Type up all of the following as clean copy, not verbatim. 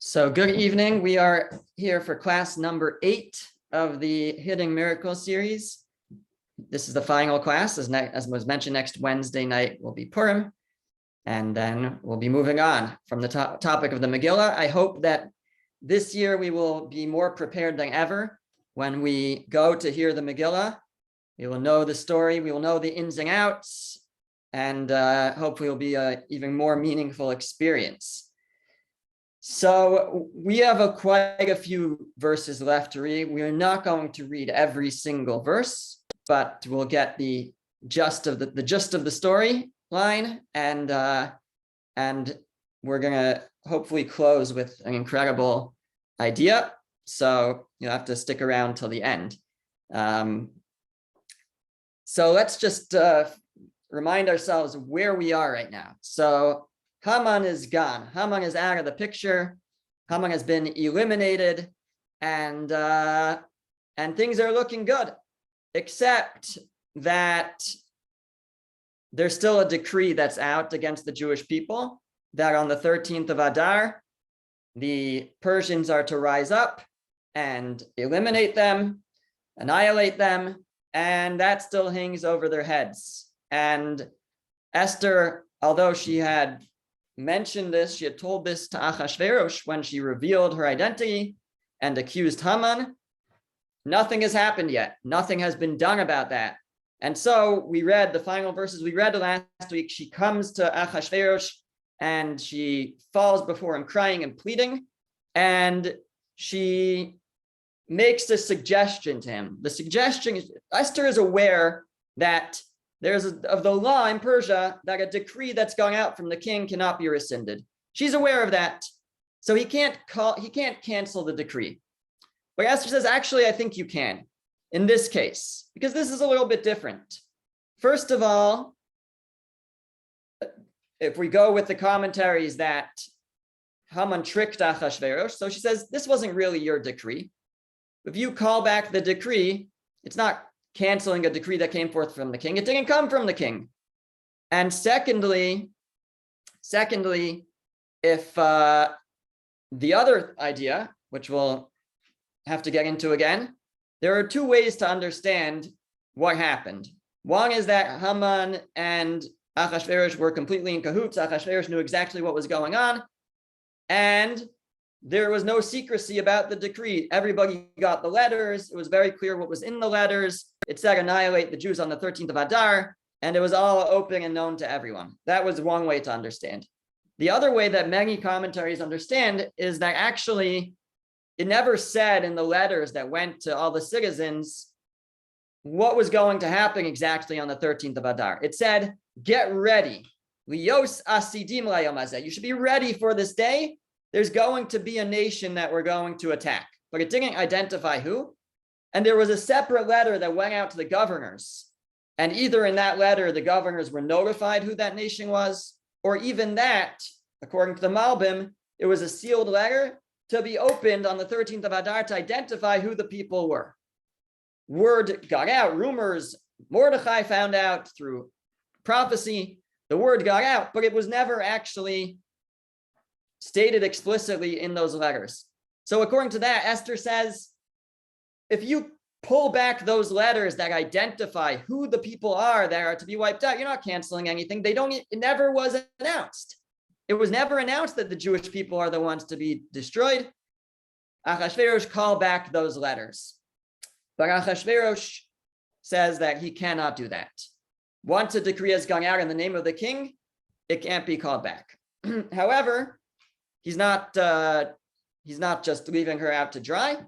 So good evening. We are here for class number 8 of the Hidden Miracle series. This is the final class. As was mentioned, next Wednesday night will be Purim. And then we'll be moving on from the topic of the Megillah. I hope that this year we will be more prepared than ever. When we go to hear the Megillah, we will know the story, we will know the ins and outs, and hopefully it will be an even more meaningful experience. So we have quite a few verses left to read. We are not going to read every single verse, but we'll get the gist of the story line, and we're gonna hopefully close with an incredible idea. So you'll have to stick around till the end. So let's just remind ourselves where we are right now. So Haman is gone. Haman is out of the picture. Haman has been eliminated, and things are looking good, except that there's still a decree that's out against the Jewish people that on the 13th of Adar, the Persians are to rise up and eliminate them, annihilate them, and that still hangs over their heads. And Esther, although she had mentioned this, she had told this to Achashverosh when she revealed her identity and accused Haman. Nothing has happened yet. Nothing has been done about that. And so we read the final verses we read last week. She comes to Achashverosh and she falls before him crying and pleading. And she makes a suggestion to him. The suggestion is, Esther is aware that there's of the law in Persia that a decree that's going out from the king cannot be rescinded. She's aware of that. So he can't cancel the decree. But Esther says, actually, I think you can in this case, because this is a little bit different. First of all, if we go with the commentaries that Haman tricked Achashverosh, so she says, this wasn't really your decree. If you call back the decree, it's not canceling a decree that came forth from the king. It didn't come from the king. And secondly, if the other idea, which we'll have to get into again, there are two ways to understand what happened. One is that Haman and Achashverosh were completely in cahoots. Achashverosh knew exactly what was going on, and there was no secrecy about the decree. Everybody got the letters. It was very clear what was in the letters. It said annihilate the Jews on the 13th of Adar, and it was all open and known to everyone. That was one way to understand. The other way that many commentaries understand is that actually it never said in the letters that went to all the citizens what was going to happen exactly on the 13th of Adar. It said, get ready. Lios asidim layom hazeh. You should be ready for this day. There's going to be a nation that we're going to attack, but it didn't identify who. And there was a separate letter that went out to the governors. And either in that letter, the governors were notified who that nation was, or even that, according to the Malbim, it was a sealed letter to be opened on the 13th of Adar to identify who the people were. Word got out, rumors, Mordechai found out through prophecy, the word got out, but it was never actually stated explicitly in those letters. So according to that, Esther says, if you pull back those letters that identify who the people are that are to be wiped out, you're not canceling anything. It never was announced. It was never announced that the Jewish people are the ones to be destroyed. Achashverosh called back those letters. But Achashverosh says that he cannot do that. Once a decree has gone out in the name of the king, it can't be called back. However, he's not just leaving her out to dry.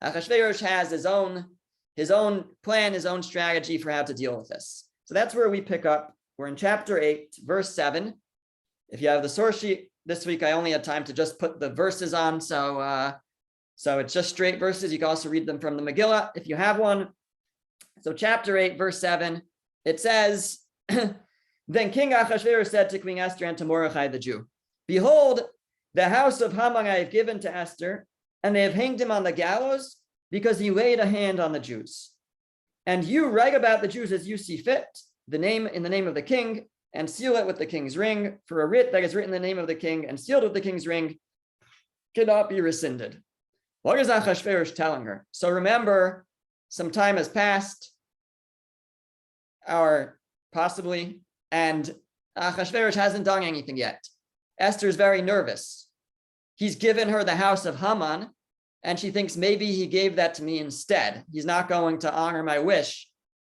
Achashverosh has his own plan, his own strategy for how to deal with this. So that's where we pick up. We're in chapter 8, verse 7. If you have the source sheet this week, I only had time to just put the verses on. So it's just straight verses. You can also read them from the Megillah if you have one. So chapter 8, verse 7, it says, then King Achashverosh said to Queen Esther and to Mordechai the Jew, behold, the house of Haman I have given to Esther, and they have hanged him on the gallows because he laid a hand on the Jews. And you write about the Jews as you see fit, in the name of the king, and seal it with the king's ring, for a writ that is written in the name of the king and sealed with the king's ring cannot be rescinded. What is Achashverosh telling her? So remember, some time has passed, or possibly, and Achashverosh hasn't done anything yet. Esther's very nervous. He's given her the house of Haman, and she thinks maybe he gave that to me instead. He's not going to honor my wish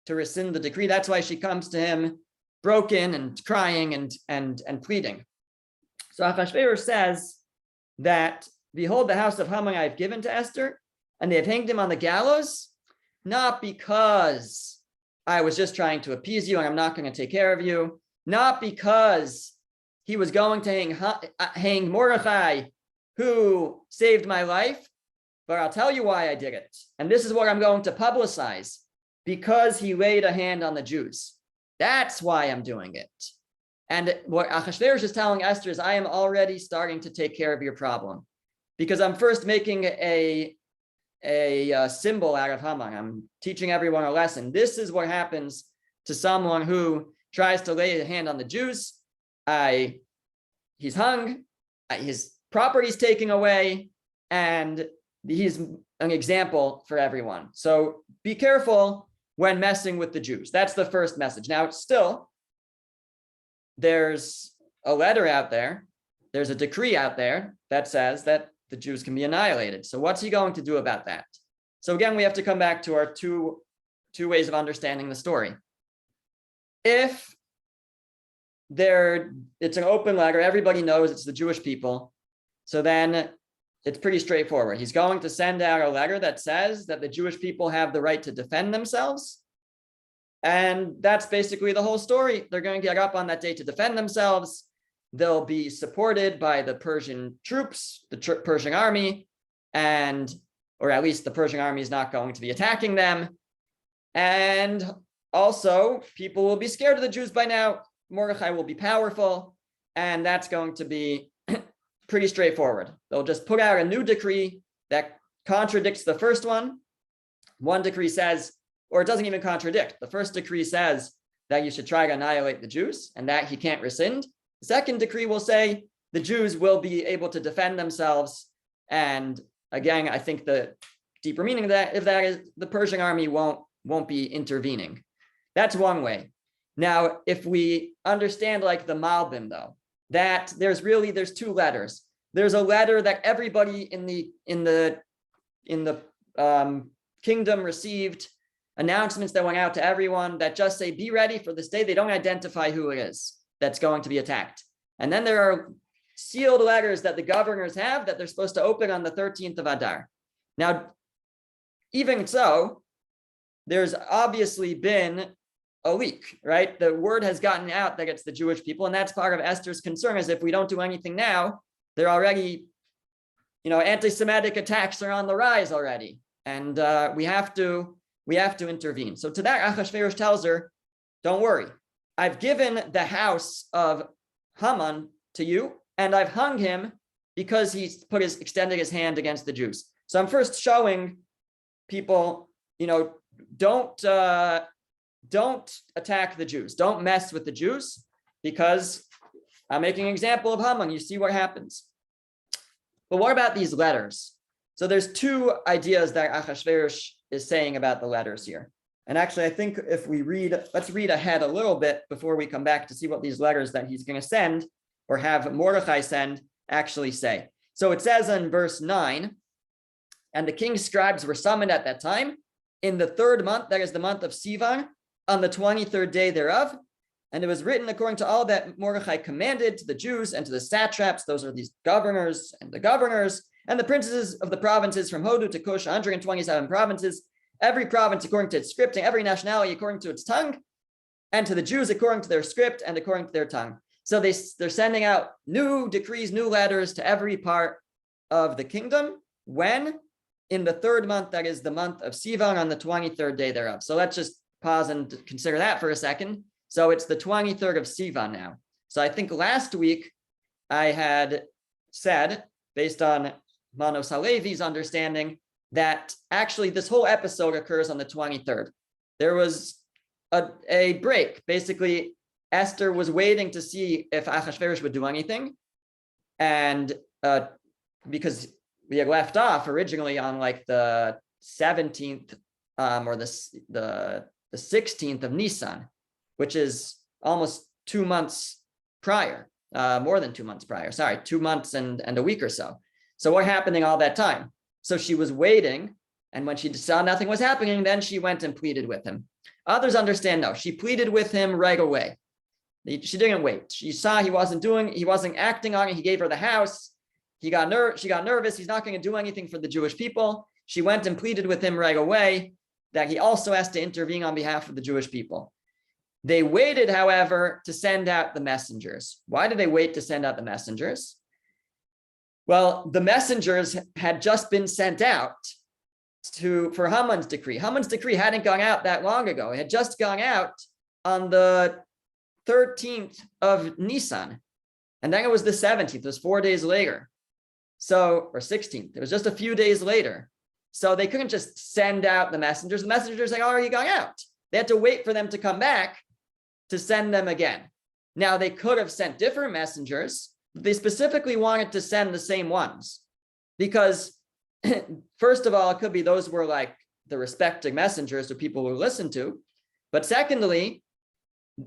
to rescind the decree. That's why she comes to him broken and crying and pleading. So Achashverosh says that, behold, the house of Haman I have given to Esther, and they have hanged him on the gallows, not because I was just trying to appease you and I'm not going to take care of you, not because he was going to hang Mordechai, who saved my life, but I'll tell you why I did it. And this is what I'm going to publicize, because he laid a hand on the Jews. That's why I'm doing it. And what Achashverosh is telling Esther is, I am already starting to take care of your problem, because I'm first making a symbol out of Haman. I'm teaching everyone a lesson. This is what happens to someone who tries to lay a hand on the Jews. He's hung, his property's taken away, and he's an example for everyone. So be careful when messing with the Jews. That's the first message. Now, still, there's a letter out there, there's a decree out there that says that the Jews can be annihilated. So what's he going to do about that? So again, we have to come back to our two ways of understanding the story. If it's an open letter, everybody knows it's the Jewish people, so then it's pretty straightforward. He's going to send out a letter that says that the Jewish people have the right to defend themselves. And that's basically the whole story. They're going to get up on that day to defend themselves. They'll be supported by the Persian troops, the Persian army, or at least the Persian army is not going to be attacking them. And also, people will be scared of the Jews by now. Mordechai will be powerful, and that's going to be pretty straightforward. They'll just put out a new decree that contradicts the first one. One decree says, or it doesn't even contradict. The first decree says that you should try to annihilate the Jews and that he can't rescind. The second decree will say the Jews will be able to defend themselves. And again, I think the deeper meaning of that, if that is, the Persian army won't be intervening. That's one way. Now, if we understand like the Malbim, though, that there's two letters. There's a letter that everybody in the kingdom received, announcements that went out to everyone that just say, be ready for this day. They don't identify who it is that's going to be attacked. And then there are sealed letters that the governors have that they're supposed to open on the 13th of Adar. Now, even so, there's obviously been a leak, right? The word has gotten out that it's the Jewish people, and that's part of Esther's concern, is if we don't do anything now, they're already, anti-Semitic attacks are on the rise already, and we have to intervene. So to that, Achashverosh tells her, don't worry, I've given the house of Haman to you, and I've hung him because he's extended his hand against the Jews. So I'm first showing people, don't attack the Jews. Don't mess with the Jews, because I'm making an example of Haman. You see what happens. But what about these letters? So there's two ideas that Achashverosh is saying about the letters here. And actually, I think if we let's read ahead a little bit before we come back to see what these letters that he's going to send or have Mordechai send actually say. So it says in verse 9, and the king's scribes were summoned at that time in the third month, that is the month of Sivan, on the 23rd day thereof. And it was written according to all that Mordechai commanded to the Jews and to the satraps, those are these governors and the governors, and the princes of the provinces from Hodu to Cush, 127 provinces, every province according to its script, and every nationality according to its tongue, and to the Jews according to their script and according to their tongue. So they're sending out new decrees, new letters to every part of the kingdom. When? In the third month, that is the month of Sivan, on the 23rd day thereof. So let's just pause and consider that for a second. So it's the 23rd of Sivan now. So I think last week I had said, based on Manos Halevi's understanding, that actually this whole episode occurs on the 23rd. There was a break. Basically, Esther was waiting to see if Achashverosh would do anything. And because we had left off originally on like the 17th or the 16th of Nisan, which is almost 2 months prior, more than 2 months prior, sorry, 2 months and a week or so. So what happening all that time? So she was waiting, and when she saw nothing was happening, then she went and pleaded with him. Others understand, no, she pleaded with him right away. She didn't wait. She saw he wasn't acting on it. He gave her the house. She got nervous. He's not going to do anything for the Jewish people. She went and pleaded with him right away that he also has to intervene on behalf of the Jewish people. They waited, however, to send out the messengers. Why did they wait to send out the messengers? Well, the messengers had just been sent out for Haman's decree. Haman's decree hadn't gone out that long ago. It had just gone out on the 13th of Nisan. And then it was the 17th. It was 4 days later. So, or 16th. It was just a few days later. So they couldn't just send out the messengers. The messengers had already gone out. They had to wait for them to come back to send them again. Now, they could have sent different messengers. But they specifically wanted to send the same ones. Because, first of all, it could be those were like the respected messengers who people would listen to. But secondly,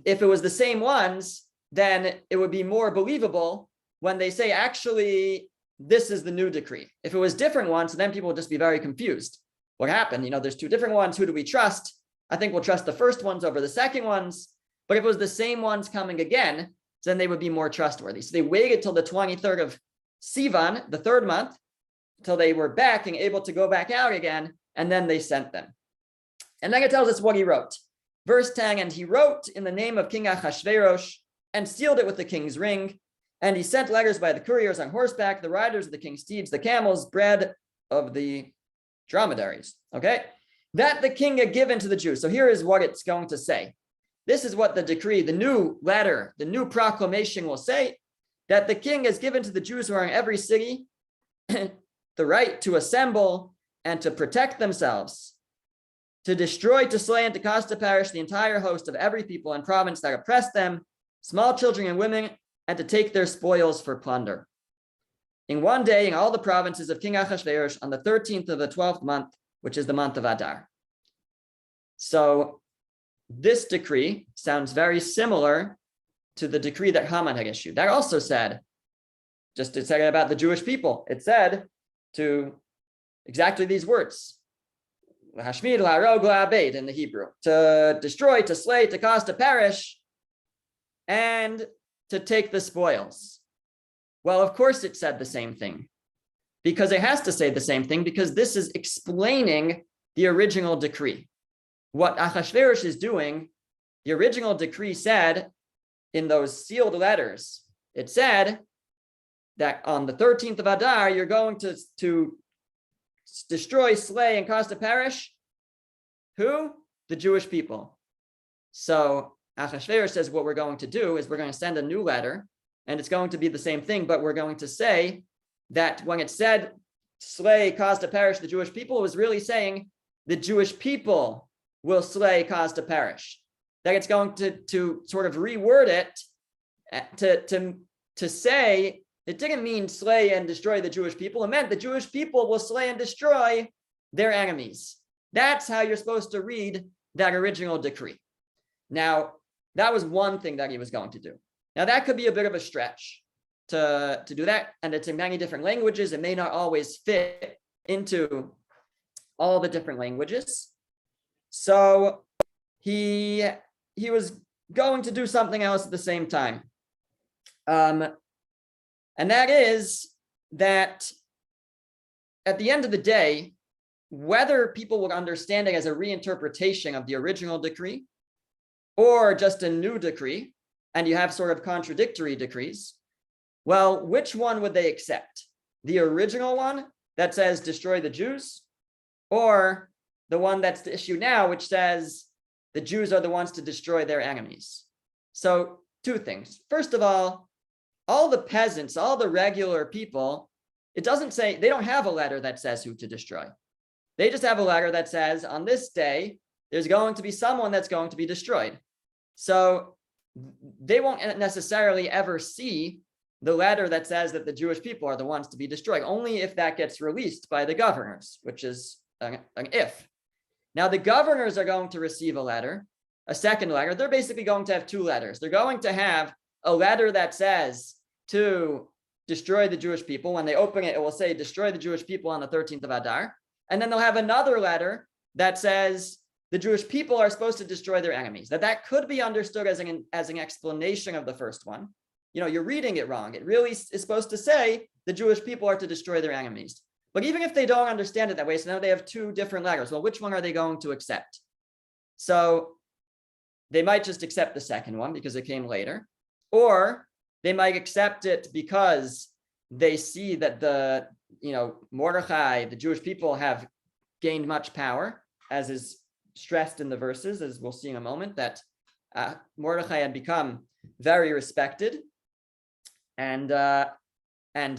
if it was the same ones, then it would be more believable when they say, actually, this is the new decree. If it was different ones, then people would just be very confused. What happened? There's two different ones. Who do we trust? I think we'll trust the first ones over the second ones. But if it was the same ones coming again, then they would be more trustworthy. So they waited till the 23rd of Sivan, the third month, till they were back and able to go back out again, and then they sent them. And then it tells us what he wrote. Verse 10, and he wrote in the name of King Achashverosh and sealed it with the king's ring. And he sent letters by the couriers on horseback, the riders of the king's steeds, the camels, bread of the dromedaries. Okay, that the king had given to the Jews. So here is what it's going to say. This is what the decree, the new letter, the new proclamation will say, that the king has given to the Jews who are in every city the right to assemble and to protect themselves, to destroy, to slay, and to cause to perish the entire host of every people and province that oppress them, small children and women, and to take their spoils for plunder. In one day, in all the provinces of King Achashverosh, on the 13th of the 12th month, which is the month of Adar. So this decree sounds very similar to the decree that Haman had issued. That also said, just it said about the Jewish people, it said to exactly these words, Hashmid, la'arog, la'abed in the Hebrew, to destroy, to slay, to cause to perish, and to take the spoils. Well, of course it said the same thing, because it has to say the same thing, because this is explaining the original decree. What Achashverosh is doing, the original decree said in those sealed letters, it said that on the 13th of Adar, you're going to destroy, slay, and cause to perish. Who? The Jewish people. So Achashverosh says what we're going to do is we're going to send a new letter, and it's going to be the same thing, but we're going to say that when it said slay, cause to perish the Jewish people, it was really saying the Jewish people will slay, cause to perish. That it's going to sort of reword it to say it didn't mean slay and destroy the Jewish people. It meant the Jewish people will slay and destroy their enemies. That's how you're supposed to read that original decree. Now, that was one thing that he was going to do. Now, that could be a bit of a stretch to do that, and it's in many different languages. It may not always fit into all the different languages. So he was going to do something else at the same time. And that is that at the end of the day, whether people would understand it as a reinterpretation of the original decree or just a new decree, and you have sort of contradictory decrees, well, which one would they accept? The original one that says destroy the Jews, or the one that's the issue now, which says the Jews are the ones to destroy their enemies? So two things. First of all the peasants, all the regular people, it doesn't say, they don't have a letter that says who to destroy. They just have a letter that says on this day, there's going to be someone that's going to be destroyed. So they won't necessarily ever see the letter that says that the Jewish people are the ones to be destroyed, only if that gets released by the governors, which is an if. Now, the governors are going to receive a letter, a second letter. They're basically going to have two letters. They're going to have a letter that says to destroy the Jewish people. When they open it, it will say destroy the Jewish people on the 13th of Adar. And then they'll have another letter that says the Jewish people are supposed to destroy their enemies. That could be understood as an explanation of the first one. You're reading it wrong. It really is supposed to say the Jewish people are to destroy their enemies. But even if they don't understand it that way, so now they have two different letters. Well, which one are they going to accept? So they might just accept the second one because it came later, or they might accept it because they see that Mordechai, the Jewish people, have gained much power, as is stressed in the verses, as we'll see in a moment, that Mordechai had become very respected. And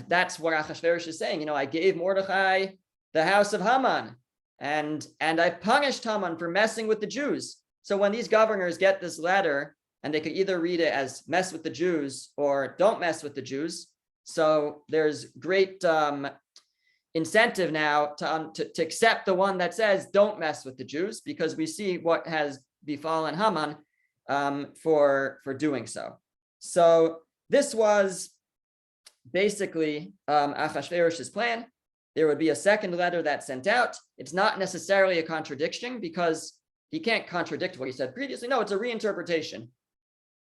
that's what Achashverosh is saying. I gave Mordechai the house of Haman, and I punished Haman for messing with the Jews. So when these governors get this letter, and they could either read it as mess with the Jews or don't mess with the Jews. So there's great incentive now to accept the one that says don't mess with the Jews, because we see what has befallen Haman for doing so. So this was basically Achashverosh's plan. There would be a second letter that's sent out. It's not necessarily a contradiction, because he can't contradict what he said previously. No, it's a reinterpretation.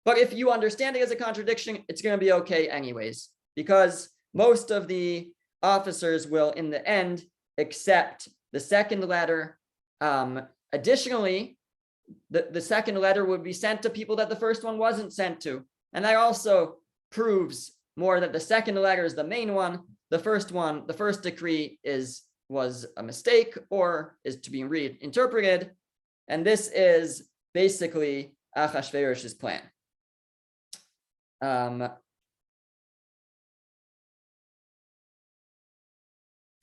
But if you understand it as a contradiction, it's going to be okay anyways, because most of the officers will, in the end, accept the second letter. Additionally, the second letter would be sent to people that the first one wasn't sent to. And that also proves more that the second letter is the main one. The first one, the first decree was a mistake or is to be reinterpreted. And this is basically Achashverosh's plan.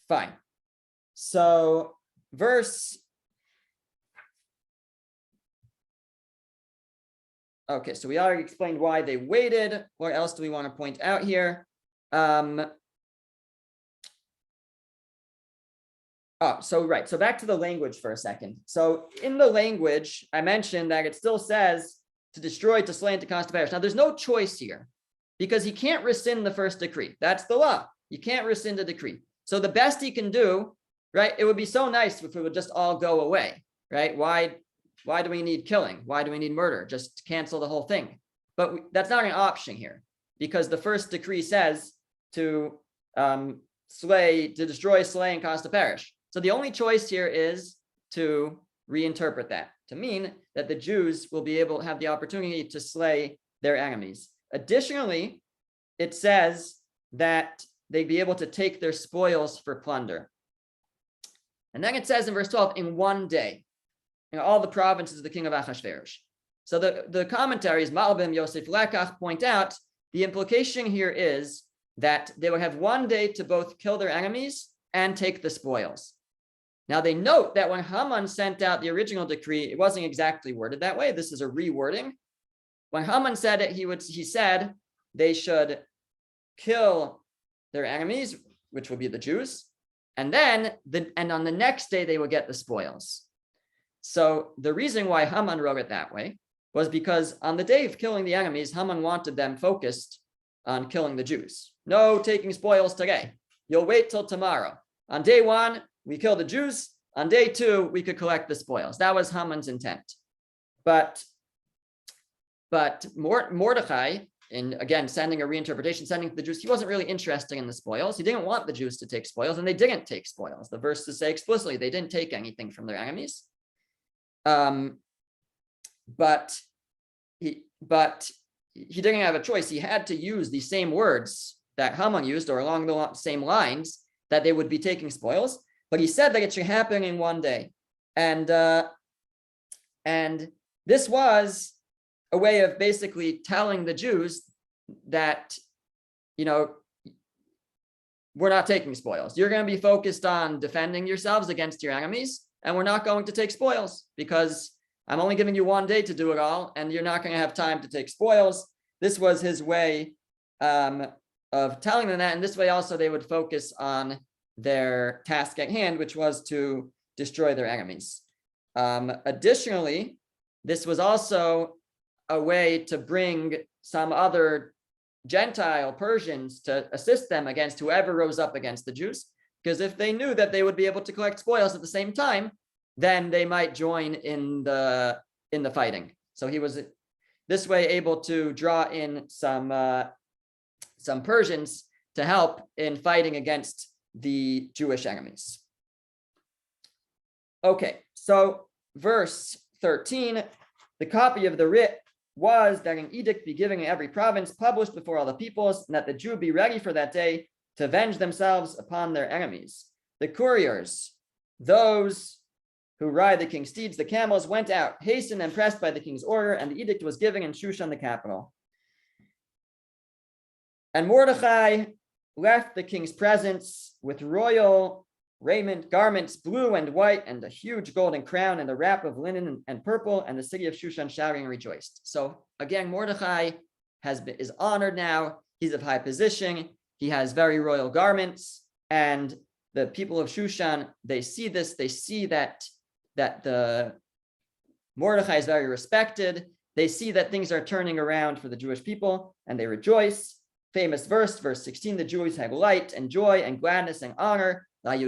Fine. So okay, so we already explained why they waited. What else do we want to point out here? So back to the language for a second. So in the language, I mentioned that it still says to destroy, to slay, and to cause to perish. Now there's no choice here, because he can't rescind the first decree. That's the law. You can't rescind a decree. So the best he can do, right? It would be so nice if it would just all go away, right? Why do we need killing? Why do we need murder? Just cancel the whole thing. But that's not an option here, because the first decree says to destroy, slay, and cause to perish. So the only choice here is to reinterpret that to mean that the Jews will be able to have the opportunity to slay their enemies. Additionally, it says that they'd be able to take their spoils for plunder. And then it says in verse 12, in one day, all the provinces of the king of Achashverosh. So the commentaries, Malbim, Yosef, Lekach, point out the implication here is that they would have one day to both kill their enemies and take the spoils. Now they note that when Haman sent out the original decree, it wasn't exactly worded that way. This is a rewording. When Haman said it, he said they should kill their enemies, which would be the Jews, and on the next day they would get the spoils. So the reason why Haman wrote it that way was because on the day of killing the enemies, Haman wanted them focused on killing the Jews. No taking spoils today. You'll wait till tomorrow. On day one, we kill the Jews. On day two, we could collect the spoils. That was Haman's intent. But Mordechai, in again sending a reinterpretation, sending to the Jews, he wasn't really interested in the spoils. He didn't want the Jews to take spoils, and they didn't take spoils. The verses say explicitly they didn't take anything from their enemies. But he didn't have a choice. He had to use the same words that Haman used, or along the same lines, that they would be taking spoils. But he said that it should happen in one day, and this was a way of basically telling the Jews that, we're not taking spoils. You're going to be focused on defending yourselves against your enemies, and we're not going to take spoils because I'm only giving you one day to do it all, and you're not going to have time to take spoils. This was his way of of telling them that. And this way also they would focus on their task at hand, which was to destroy their enemies. Additionally, this was also a way to bring some other Gentile Persians to assist them against whoever rose up against the Jews, because if they knew that they would be able to collect spoils at the same time, then they might join in the fighting. So he was this way able to draw in some Persians to help in fighting against the Jewish enemies. Okay, so verse 13, the copy of the writ was that an edict be given in every province, published before all the peoples, and that the Jew be ready for that day to avenge themselves upon their enemies. The couriers, those who ride the king's steeds, the camels, went out, hastened and pressed by the king's order, and the edict was given in Shushan, the capital. And Mordechai left the king's presence with royal raiment, garments, blue and white, and a huge golden crown, and a wrap of linen and purple, and the city of Shushan shouting and rejoiced. So again, Mordechai is honored now. He's of high position. He has very royal garments, and the people of Shushan, they see this. They see that the Mordechai is very respected. They see that things are turning around for the Jewish people, and they rejoice. Famous verse 16, the Jews had light and joy and gladness and honor. And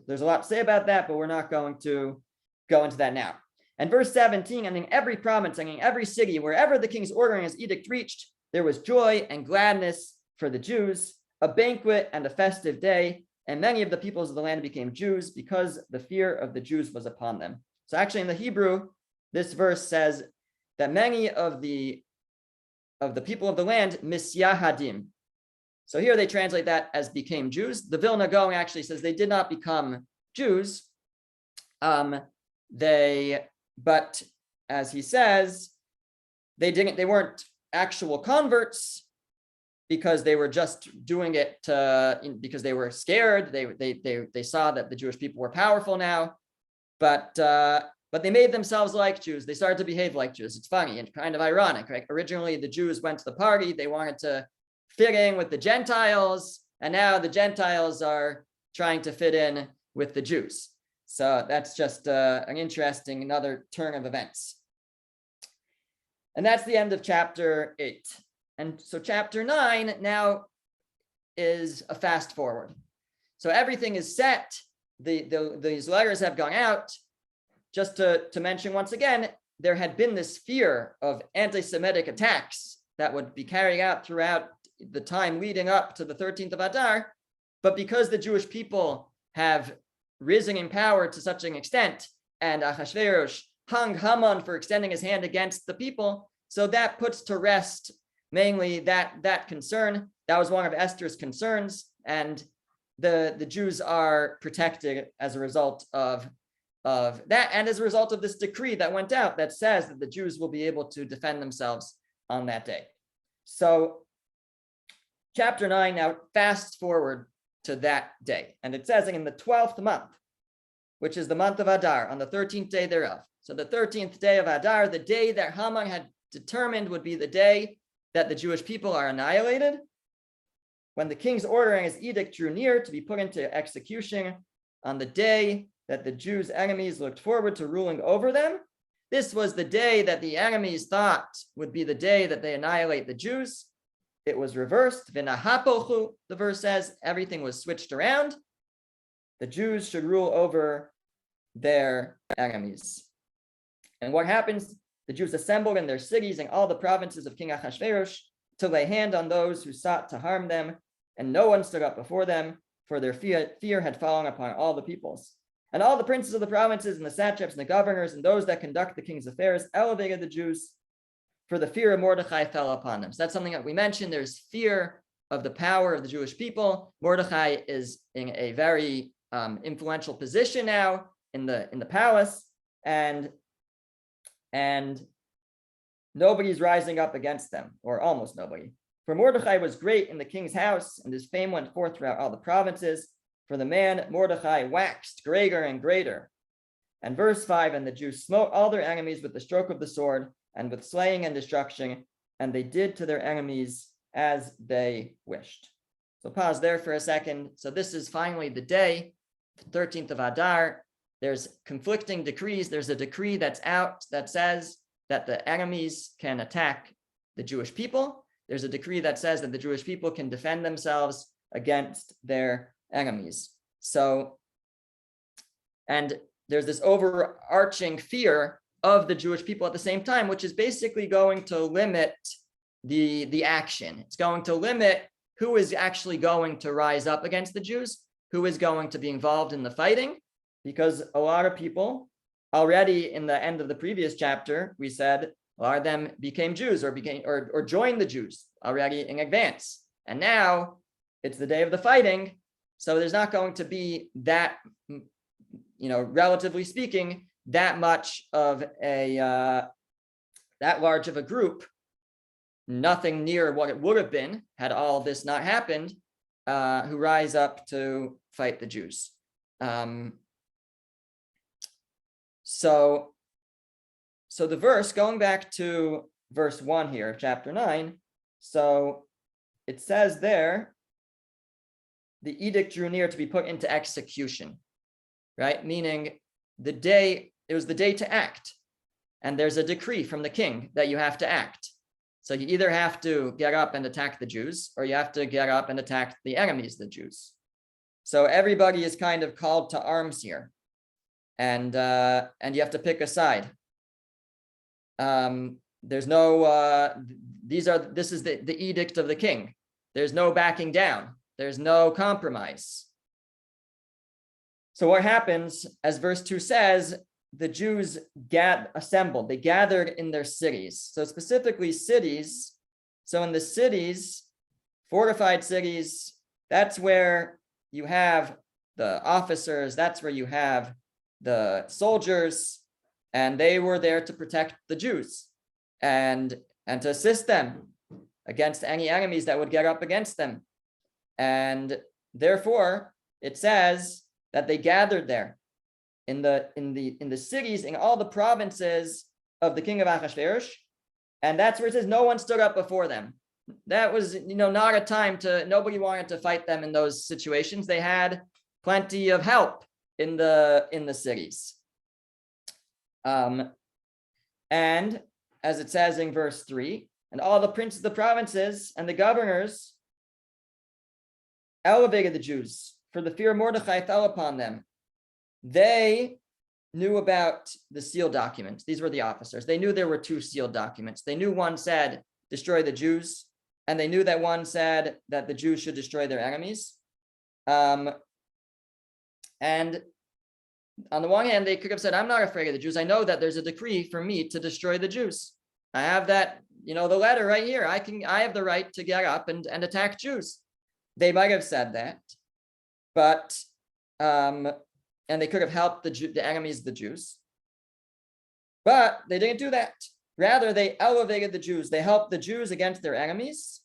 there's a lot to say about that, but we're not going to go into that now. And verse 17, and in every province and in every city, wherever the king's order and his edict reached, there was joy and gladness for the Jews, a banquet and a festive day, and many of the peoples of the land became Jews because the fear of the Jews was upon them. So actually in the Hebrew, this verse says that many of the people of the land misyahadim. So here they translate that as became Jews. The Vilna Gaon actually says they did not become Jews. But as he says, they weren't actual converts because they were just doing it because they were scared. They saw that the Jewish people were powerful now, but they made themselves like Jews. They started to behave like Jews. It's funny and kind of ironic, right? Originally, the Jews went to the party. They wanted to fit in with the Gentiles, and now the Gentiles are trying to fit in with the Jews. So that's just an interesting another turn of events. And that's the end of chapter 8. And so chapter 9 now is a fast forward. So everything is set. These letters have gone out. Just to mention once again, there had been this fear of anti-Semitic attacks that would be carried out throughout the time leading up to the 13th of Adar. But because the Jewish people have risen in power to such an extent, and Ahasuerus hung Haman for extending his hand against the people, so that puts to rest mainly that concern. That was one of Esther's concerns, and the Jews are protected as a result of that, and as a result of this decree that went out that says that the Jews will be able to defend themselves on that day. So chapter 9 now fast forward to that day, and it says in the 12th month, which is the month of Adar, on the 13th day thereof. So the 13th day of Adar, the day that Haman had determined would be the day that the Jewish people are annihilated, when the king's order and his edict drew near to be put into execution, on the day that the Jews' enemies looked forward to ruling over them. This was the day that the enemies thought would be the day that they annihilate the Jews. It was reversed. V'nahapochu, the verse says, everything was switched around. The Jews should rule over their enemies. And what happens? The Jews assembled in their cities and all the provinces of King Ahasuerus to lay hand on those who sought to harm them, and no one stood up before them, for their fear had fallen upon all the peoples. And all the princes of the provinces and the satraps and the governors and those that conduct the king's affairs elevated the Jews, for the fear of Mordechai fell upon them. So that's something that we mentioned. There's fear of the power of the Jewish people. Mordechai is in a very influential position now in the palace, and nobody's rising up against them, or almost nobody. For Mordechai was great in the king's house, and his fame went forth throughout all the provinces. For the man Mordechai waxed greater and greater. And verse 5, and the Jews smote all their enemies with the stroke of the sword, and with slaying and destruction, and they did to their enemies as they wished. So pause there for a second. So this is finally the day, 13th of Adar. There's conflicting decrees. There's a decree that's out that says that the enemies can attack the Jewish people. There's a decree that says that the Jewish people can defend themselves against their enemies. So, and there's this overarching fear of the Jewish people at the same time, which is basically going to limit the action. It's going to limit who is actually going to rise up against the Jews, who is going to be involved in the fighting, because a lot of people already in the end of the previous chapter, we said a lot of them became Jews or joined the Jews already in advance. And now it's the day of the fighting. So there's not going to be that, relatively speaking, that much of that large of a group, nothing near what it would have been had all this not happened, who rise up to fight the Jews. So the verse, going back to verse 1 here, chapter 9, so it says there, the edict drew near to be put into execution, right? Meaning it was the day to act. And there's a decree from the king that you have to act. So you either have to get up and attack the Jews, or you have to get up and attack the enemies, the Jews. So everybody is kind of called to arms here. And you have to pick a side. There's no, this is the edict of the king. There's no backing down. There's no compromise. So what happens, as verse 2 says, the Jews assembled, they gathered in their cities. So specifically cities. So in the cities, fortified cities, that's where you have the officers, that's where you have the soldiers, and they were there to protect the Jews and to assist them against any enemies that would get up against them. And therefore, it says that they gathered there in the cities, in all the provinces of the king of Ahasuerus, and that's where it says no one stood up before them. That was, not a time nobody wanted to fight them in those situations. They had plenty of help in the cities. And as it says in verse 3, and all the princes of the provinces and the governors elevated the Jews, for the fear of Mordechai fell upon them. They knew about the sealed documents. These were the officers. They knew there were two sealed documents. They knew one said, destroy the Jews, and they knew that one said that the Jews should destroy their enemies. And on the one hand, they could have said, I'm not afraid of the Jews. I know that there's a decree for me to destroy the Jews. I have that, the letter right here. I have the right to get up and attack Jews. They might have said that, but, and they could have helped the enemies of the Jews, but they didn't do that. Rather, they elevated the Jews. They helped the Jews against their enemies.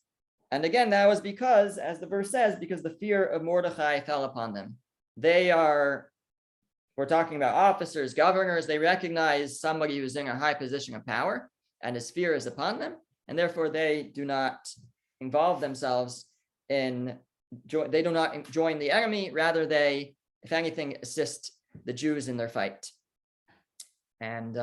And again, that was because, as the verse says, because the fear of Mordechai fell upon them. We're talking about officers, governors. They recognize somebody who's in a high position of power and his fear is upon them. And therefore they do not involve themselves they do not join the enemy. Rather, they, if anything, assist the Jews in their fight. And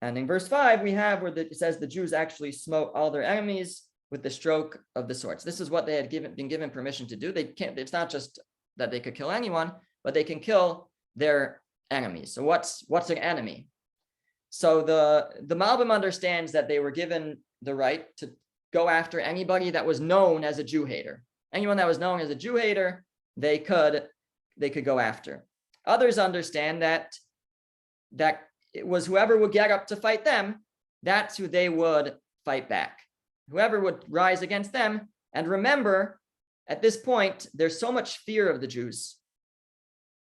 in verse 5, we have where it says the Jews actually smote all their enemies with the stroke of the swords. This is what they had been given permission to do. It's not just that they could kill anyone, but they can kill their enemies. So what's an enemy? So the Malbim understands that they were given the right to go after anybody that was known as a Jew hater. Anyone that was known as a Jew hater, they could go after. Others understand that it was whoever would get up to fight them, that's who they would fight back. Whoever would rise against them. And remember, at this point, there's so much fear of the Jews.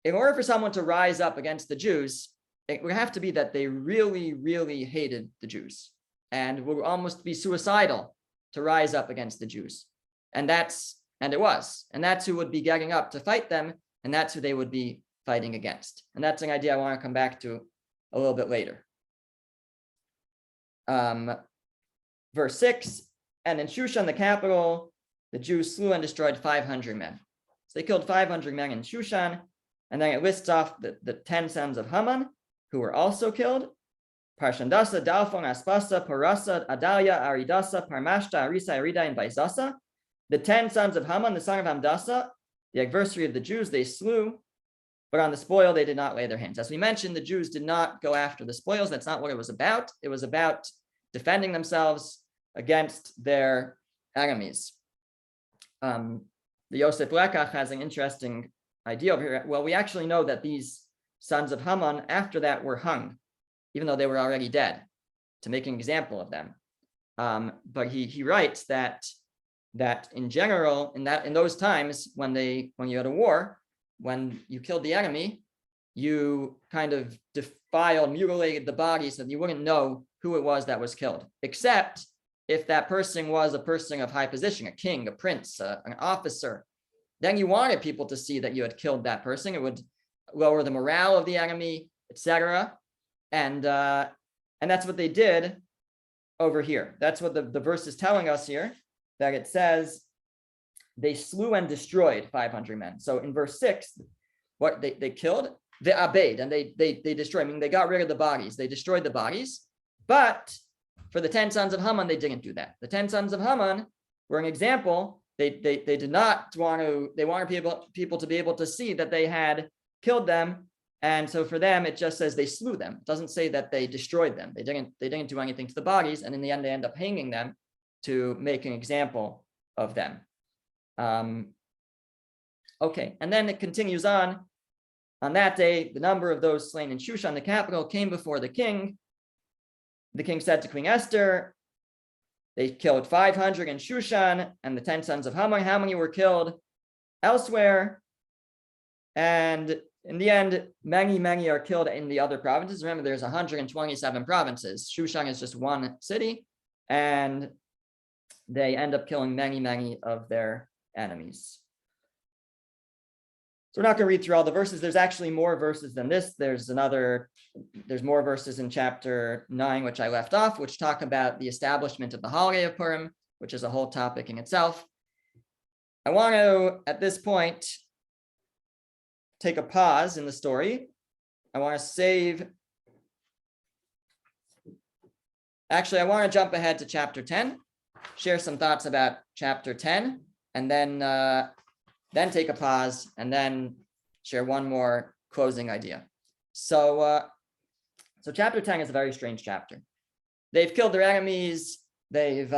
In order for someone to rise up against the Jews, it would have to be that they really, really hated the Jews and would almost be suicidal to rise up against the Jews. And it was. And that's who would be getting up to fight them. And that's who they would be fighting against. And that's an idea I want to come back to a little bit later. verse 6, and in Shushan, the capital, the Jews slew and destroyed 500 men. So they killed 500 men in Shushan, and then it lists off the 10 sons of Haman, who were also killed. Parshandasa, Dalphon, Aspasa, Parasa, Adalia, Aridasa, Parmashta, Arisa, Arida, and Baisasa. The 10 sons of Haman, the son of Hamdasa, the adversary of the Jews, they slew, but on the spoil they did not lay their hands. As we mentioned, the Jews did not go after the spoils. That's not what it was about. It was about defending themselves against their enemies. The Yosef Lekach has an interesting idea over here. Well, we actually know that these sons of Haman, after that, were hung, even though they were already dead, to make an example of them. But he writes that in general, in those times when you had a war, when you killed the enemy, you kind of defiled, mutilated the body so that you wouldn't know who it was that was killed, except if that person was a person of high position, a king, a prince, an officer. Then you wanted people to see that you had killed that person. It would lower the morale of the enemy, etc. And that's what they did over here. That's what the verse is telling us here, that it says they slew and destroyed 500 men. So in verse 6, what they killed, the abed, and they destroyed, I mean, they got rid of the bodies, they destroyed the bodies. But for the 10 sons of Haman, they didn't do that. The 10 sons of Haman were an example. They did not want to, they wanted people to be able to see that they had killed them. And so for them, it just says they slew them. It doesn't say that they destroyed them. They didn't do anything to the bodies. And in the end, they end up hanging them to make an example of them. Okay, and then it continues on. On that day, the number of those slain in Shushan, the capital, came before the king. The king said to Queen Esther, they killed 500 in Shushan, and the 10 sons of Haman. How many were killed elsewhere? And in the end, many are killed in the other provinces. Remember, there's 127 provinces. Shushan is just one city, and they end up killing many of their enemies. So we're not going to read through all the verses. There's actually more verses than this. There's more verses in chapter 9, which I left off, which talk about the establishment of the holiday of Purim, which is a whole topic in itself. I want to, at this point, take a pause in the story. I want to I want to jump ahead to chapter 10, share some thoughts about chapter 10, and then take a pause, and then share one more closing idea. So chapter 10 is a very strange chapter. They've killed their enemies, they've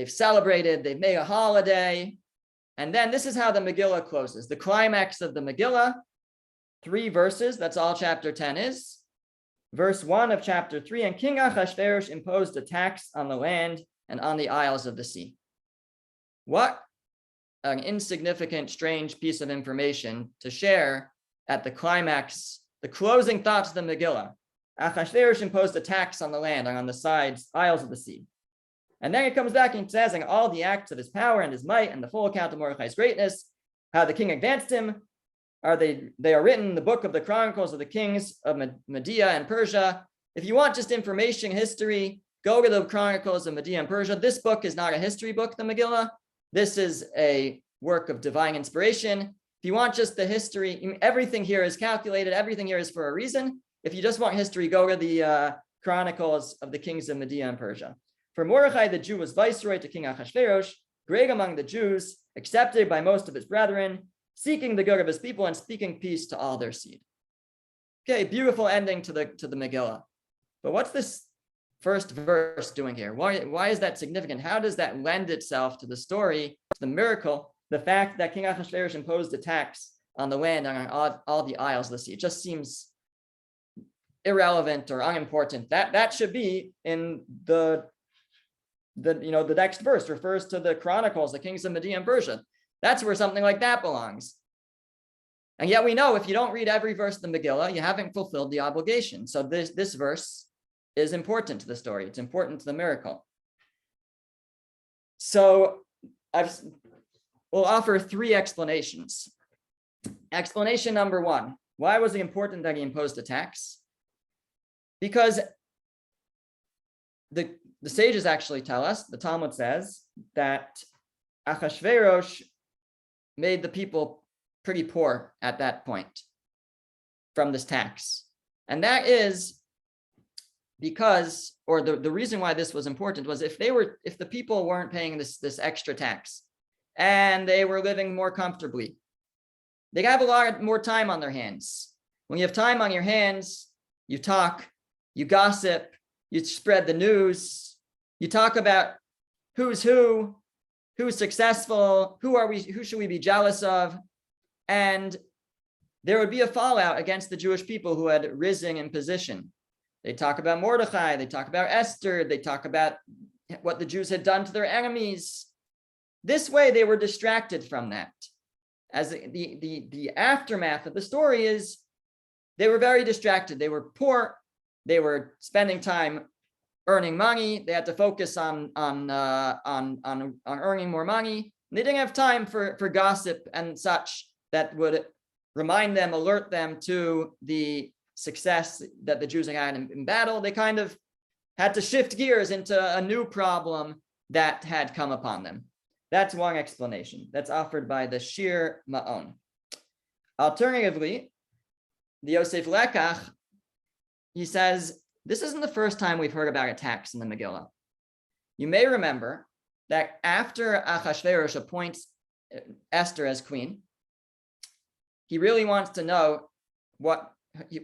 celebrated, they've made a holiday, and then this is how the Megillah closes. The climax of the Megillah, 3 verses, that's all chapter 10 is. Verse 1 of chapter 3, and King Achashverosh imposed a tax on the land and on the isles of the sea. What an insignificant, strange piece of information to share at the climax, the closing thoughts of the Megillah. Achashverosh imposed a tax on the land and on the sides, isles of the sea. And then it comes back and says, and all the acts of his power and his might and the full account of Mordechai's greatness, how the king advanced him, they are written in the book of the Chronicles of the Kings of Media and Persia. If you want just information, history, go to the Chronicles of Media and Persia. This book is not a history book, the Megillah. This is a work of divine inspiration. If you want just the history, everything here is calculated. Everything here is for a reason. If you just want history, go to the Chronicles of the Kings of Media and Persia. For Mordechai, the Jew was viceroy to King Achashverosh, great among the Jews, accepted by most of his brethren, seeking the good of his people and speaking peace to all their seed. Okay, beautiful ending to the Megillah. But what's this first verse doing here? Why is that significant? How does that lend itself to the story, to the miracle, the fact that King Ahasuerus imposed a tax on the land and on all the isles of the sea? It just seems irrelevant or unimportant. That should be in the next verse, refers to the Chronicles, the kings of Media and Persia. That's where something like that belongs. And yet we know if you don't read every verse of the Megillah, you haven't fulfilled the obligation. So this verse is important to the story. It's important to the miracle. So we'll offer 3 explanations. Explanation number 1, why was it important that he imposed a tax? Because the the sages actually tell us, the Talmud says, that Achashverosh made the people pretty poor at that point from this tax. And that is because, or the reason why this was important was if the people weren't paying this extra tax and they were living more comfortably, they'd have a lot more time on their hands. When you have time on your hands, you talk, you gossip, you spread the news, you talk about who's successful, who should we be jealous of, and there would be a fallout against the Jewish people who had risen in position. They talk about Mordechai, they talk about Esther, they talk about what the Jews had done to their enemies. This way they were distracted from that. As the aftermath of the story is, they were very distracted. They were poor. They were spending time earning money. They had to focus on earning more money. They didn't have time for gossip and such that would remind them, alert them to the success that the Jews had in battle. They kind of had to shift gears into a new problem that had come upon them. That's one explanation that's offered by the Shir Ma'on. Alternatively, the Yosef Lekach, he says, this isn't the first time we've heard about a tax in the Megillah. You may remember that after Achashverosh appoints Esther as queen, he really wants to know what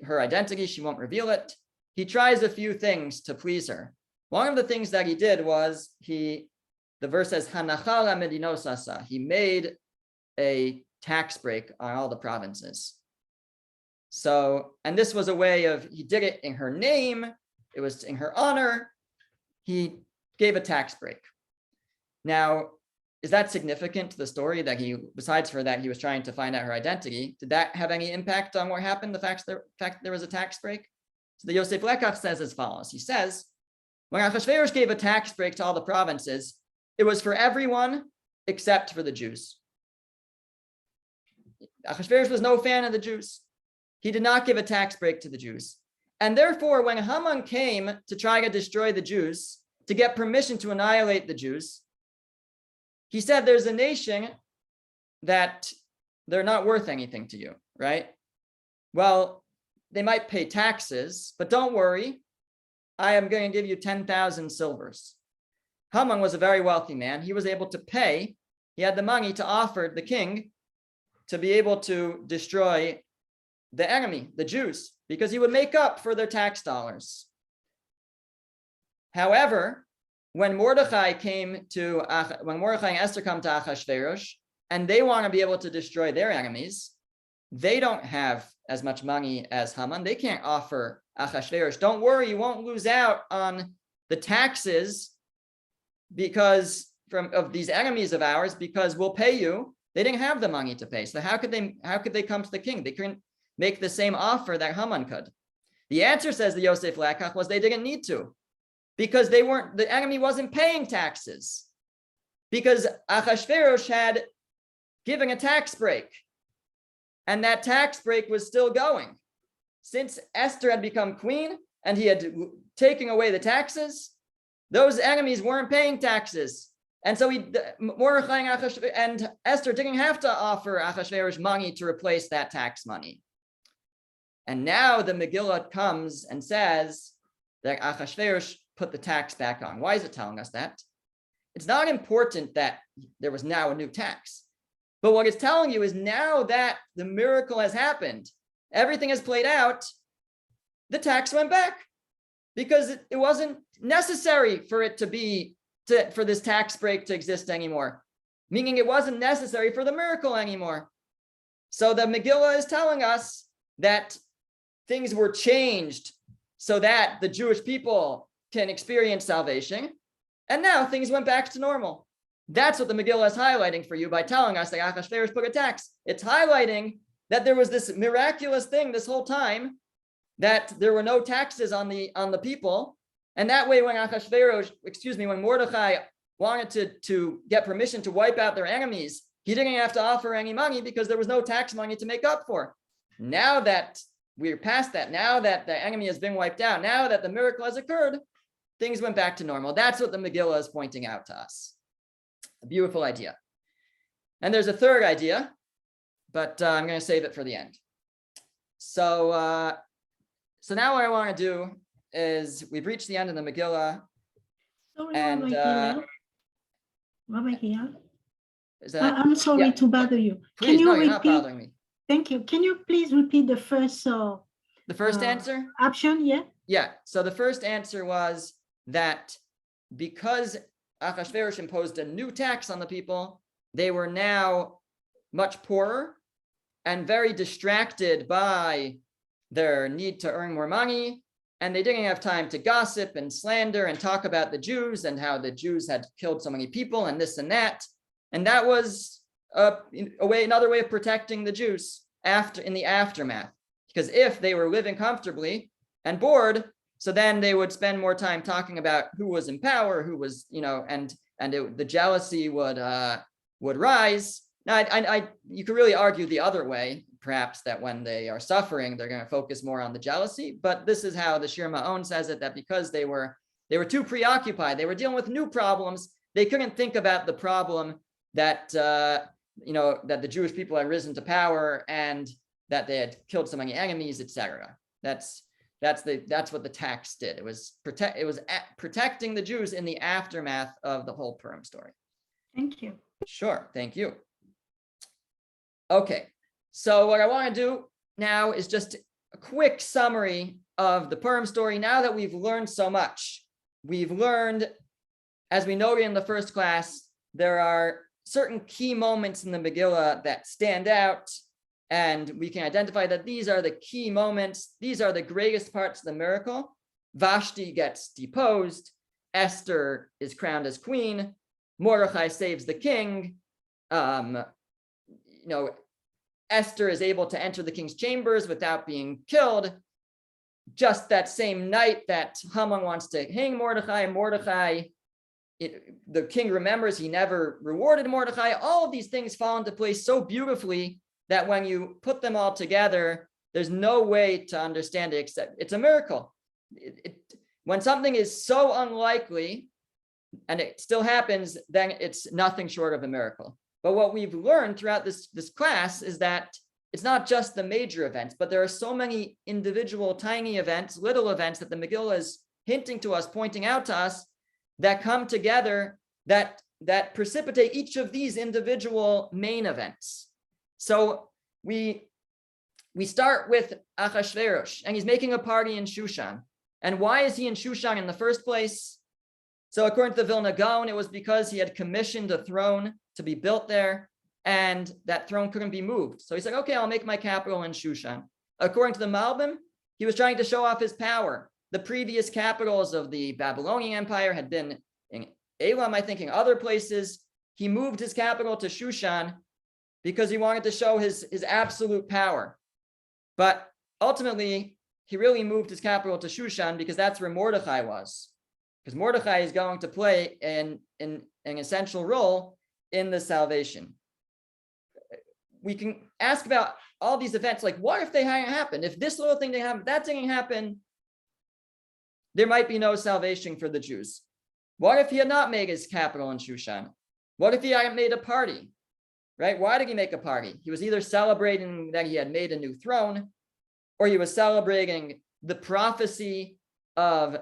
her identity. She won't reveal it. He tries a few things to please her. One of the things that he did was the verse says, Hanachala medinosasa. He made a tax break on all the provinces. So, and this was a way of, he did it in her name. It was in her honor. He gave a tax break. Now, is that significant to the story that besides for that, he was trying to find out her identity? Did that have any impact on what happened? The fact that there was a tax break? So the Yosef Lekach says as follows. He says, when Achashverosh gave a tax break to all the provinces, it was for everyone except for the Jews. Achashverosh was no fan of the Jews. He did not give a tax break to the Jews. And therefore, when Haman came to try to destroy the Jews, to get permission to annihilate the Jews, he said there's a nation that they're not worth anything to you, right? Well, they might pay taxes, but don't worry. I am going to give you 10,000 silvers. Haman was a very wealthy man. He was able to pay. He had the money to offer the king to be able to destroy the enemy, the Jews, because he would make up for their tax dollars. However, when Mordechai and Esther come to Achashverosh, and they want to be able to destroy their enemies, they don't have as much money as Haman. They can't offer Achashverosh, don't worry, you won't lose out on the taxes because of these enemies of ours, because we'll pay you. They didn't have the money to pay. So how could they come to the king? They couldn't make the same offer that Haman could. The answer, says the Yosef Lekach, was they didn't need to, because the enemy wasn't paying taxes, because Achashverosh had given a tax break, and that tax break was still going. Since Esther had become queen and he had taken away the taxes, those enemies weren't paying taxes. And so Mordechai and Esther didn't have to offer Achashverosh money to replace that tax money. And now the Megillah comes and says that Achashverosh put the tax back on. Why is it telling us that? It's not important that there was now a new tax. But what it's telling you is now that the miracle has happened, everything has played out, the tax went back because it wasn't necessary for it for this tax break to exist anymore, meaning it wasn't necessary for the miracle anymore. So the Megillah is telling us that things were changed so that the Jewish people can experience salvation, and now things went back to normal. That's what the Megillah is highlighting for you by telling us that Achashverosh put a tax. It's highlighting that there was this miraculous thing this whole time, that there were no taxes on the people. And that way, when Mordechai wanted to get permission to wipe out their enemies, he didn't have to offer any money because there was no tax money to make up for. Now that we're past that, now that the enemy has been wiped out, now that the miracle has occurred, things went back to normal. That's what the Megillah is pointing out to us. A beautiful idea. And there's a third idea, but I'm going to save it for the end. So now what I want to do is we've reached the end of the Megillah. Sorry, And Rabbi Hillel. Is that, I'm sorry to bother you. Please, Can you no, repeat? you're not bothering me. Thank you. Can you please repeat the first answer? Option, yeah? Yeah. So the first answer was that because Achashverosh imposed a new tax on the people, they were now much poorer and very distracted by their need to earn more money. And they didn't have time to gossip and slander and talk about the Jews and how the Jews had killed so many people and this and that. And that was another way of protecting the Jews in the aftermath. Because if they were living comfortably and bored, so then they would spend more time talking about who was in power, who was, the jealousy would rise. Now, you could really argue the other way, perhaps, that when they are suffering, they're going to focus more on the jealousy. But this is how the Shir Ma'on says it, that because they were too preoccupied, they were dealing with new problems. They couldn't think about the problem that that the Jewish people had risen to power and that they had killed so many enemies, etc. That's what the tax did. It was protecting the Jews in the aftermath of the whole Purim story. Thank you. Sure, thank you. Okay, so what I want to do now is just a quick summary of the Purim story. Now that we've learned so much, we've learned, as we noted in the first class, there are certain key moments in the Megillah that stand out, and we can identify that these are the key moments. These are the greatest parts of the miracle. Vashti gets deposed. Esther is crowned as queen. Mordechai saves the king. Esther is able to enter the king's chambers without being killed. Just that same night that Haman wants to hang Mordechai, the king remembers he never rewarded Mordechai. All of these things fall into place so beautifully that when you put them all together, there's no way to understand it except it's a miracle. When something is so unlikely and it still happens, then it's nothing short of a miracle. But what we've learned throughout this class is that it's not just the major events, but there are so many individual tiny events, little events that the Megillah is hinting to us, pointing out to us, that come together that precipitate each of these individual main events. So we start with Achashverosh, and he's making a party in Shushan. And why is he in Shushan in the first place? So according to the Vilna Gaon, it was because he had commissioned a throne to be built there, and that throne couldn't be moved. So he's like, okay, I'll make my capital in Shushan. According to the Malbim, he was trying to show off his power. The previous capitals of the Babylonian Empire had been in Elam, I think, in other places. He moved his capital to Shushan because he wanted to show his absolute power. But ultimately, he really moved his capital to Shushan because that's where Mordechai was. Because Mordechai is going to play an essential role in the salvation. We can ask about all these events, like what if they hadn't happened? If this little thing didn't happen, that didn't happen, there might be no salvation for the Jews. What if he had not made his capital in Shushan? What if he hadn't made a party? Right? Why did he make a party? He was either celebrating that he had made a new throne, or he was celebrating the prophecy of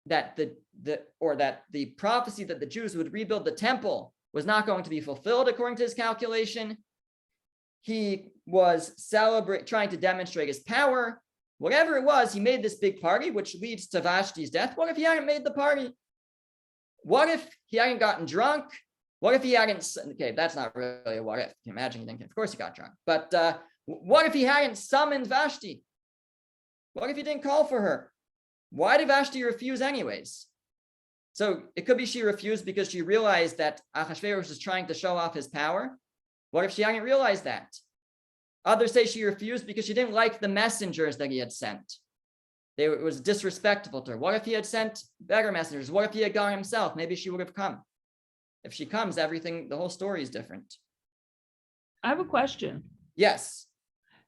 that the prophecy that the Jews would rebuild the temple was not going to be fulfilled according to his calculation. He was trying to demonstrate his power. Whatever it was, he made this big party, which leads to Vashti's death. What if he hadn't made the party? What if he hadn't gotten drunk? What if he hadn't, okay, that's not really a what if. You can imagine he didn't, of course he got drunk. But what if he hadn't summoned Vashti? What if he didn't call for her? Why did Vashti refuse anyways? So it could be she refused because she realized that Achashverosh is trying to show off his power. What if she hadn't realized that? Others say she refused because she didn't like the messengers that he had sent. It was disrespectful to her. What if he had sent better messengers? What if he had gone himself? Maybe she would have come. If she comes, the whole story is different. I have a question. Yes.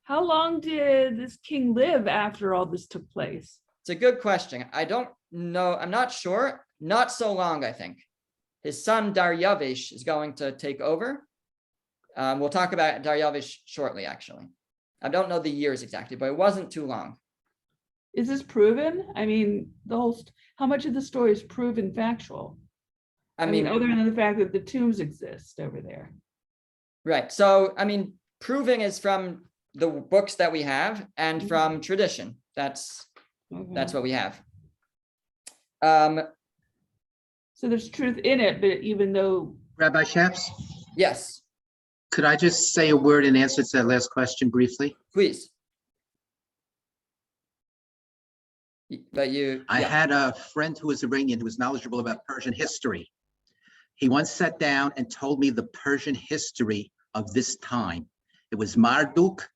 How long did this king live after all this took place? It's a good question. I don't know. I'm not sure. Not so long, I think. His son Daryavish is going to take over. We'll talk about Daryavish shortly, actually. I don't know the years exactly, but it wasn't too long. Is this proven? I mean, how much of the story is proven factual? I mean, other than the fact that the tombs exist over there. right. So, I mean, proving is from the books that we have and from tradition. That's what we have. So there's truth in it, but even though. Rabbi Shaps, Yes, could I just say a word in answer to that last question briefly? please. But I had a friend who was Iranian who was knowledgeable about Persian history. He once sat down and told me the Persian history of this time. It was Marduk.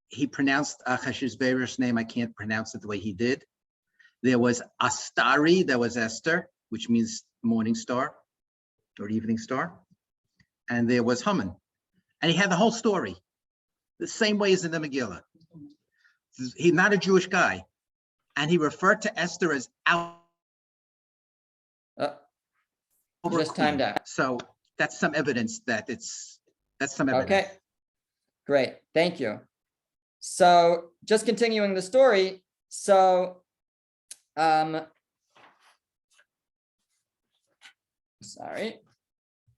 He pronounced Ahasuerus' name. I can't pronounce it the way he did. There was Astari, there was Esther, which means morning star or evening star. And there was Haman. And he had the whole story, the same way as in the Megillah. He's not a Jewish guy. And he referred to Esther as out. just timed out. So that's some evidence that that's some evidence. Okay, great. Thank you. So just continuing the story. So, sorry.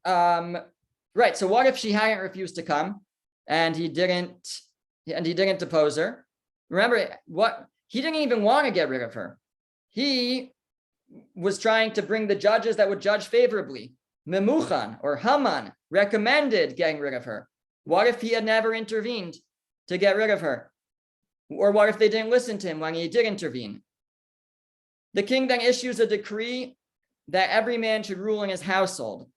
Right. So what if she hadn't refused to come and he didn't depose her? Remember what? He didn't even want to get rid of her. He was trying to bring the judges that would judge favorably. Memuchan or Haman recommended getting rid of her. What if he had never intervened to get rid of her? Or what if they didn't listen to him when he did intervene? The king then issues a decree that every man should rule in his household.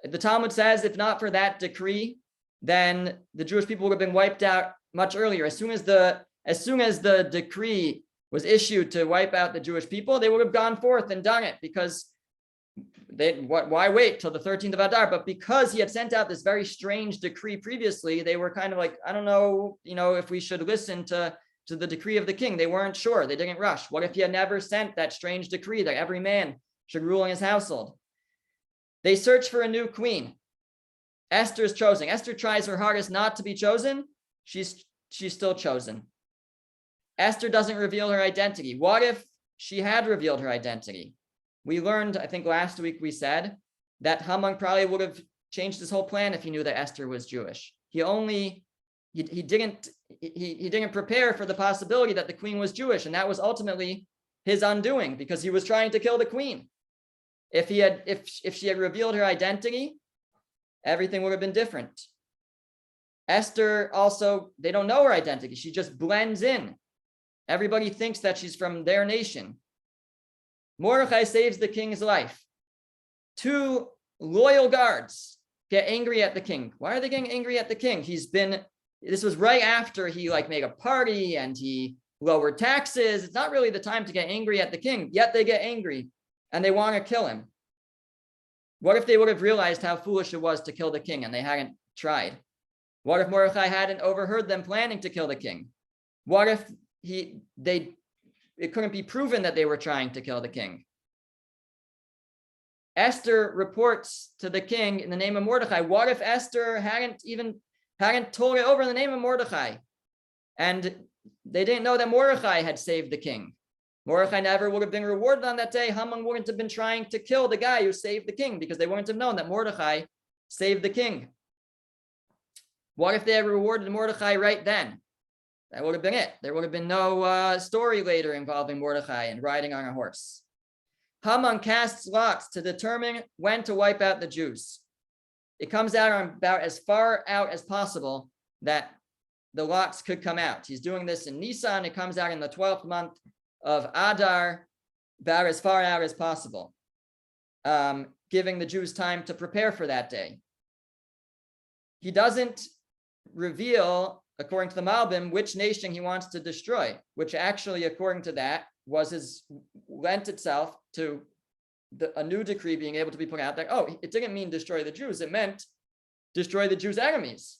The Talmud says if not for that decree, then the Jewish people would have been wiped out much earlier. As soon as the decree was issued to wipe out the Jewish people, they would have gone forth and done it because why wait till the 13th of Adar? But because he had sent out this very strange decree previously, they were kind of like, I don't know, if we should listen to the decree of the king. They weren't sure. They didn't rush. What if he had never sent that strange decree that every man should rule in his household? They search for a new queen. Esther is chosen. Esther tries her hardest not to be chosen. She's still chosen. Esther doesn't reveal her identity. What if she had revealed her identity? We learned, I think last week we said that Haman probably would have changed his whole plan if he knew that Esther was Jewish. He didn't prepare for the possibility that the queen was Jewish, and that was ultimately his undoing because he was trying to kill the queen. If she had revealed her identity, everything would have been different. Esther also, they don't know her identity. She just blends in. Everybody thinks that she's from their nation. Mordechai saves the king's life. 2 loyal guards get angry at the king. Why are they getting angry at the king? This was right after he made a party and he lowered taxes. It's not really the time to get angry at the king, yet they get angry and they want to kill him. What if they would have realized how foolish it was to kill the king and they hadn't tried? What if Mordechai hadn't overheard them planning to kill the king? What if it couldn't be proven that they were trying to kill the king? Esther reports to the king in the name of Mordechai. What if Esther hadn't told it over in the name of Mordechai? And they didn't know that Mordechai had saved the king. Mordechai never would have been rewarded on that day. Haman wouldn't have been trying to kill the guy who saved the king because they wouldn't have known that Mordechai saved the king. What if they had rewarded Mordechai right then? That would have been it. There would have been no story later involving Mordechai and riding on a horse. Haman casts lots to determine when to wipe out the Jews. It comes out about as far out as possible that the lots could come out. He's doing this in Nisan. It comes out in the 12th month of Adar, about as far out as possible, giving the Jews time to prepare for that day. He doesn't reveal, according to the Malbim, which nation he wants to destroy, which actually, according to that, lent itself to a new decree being able to be put out that, it didn't mean destroy the Jews, it meant destroy the Jews' enemies.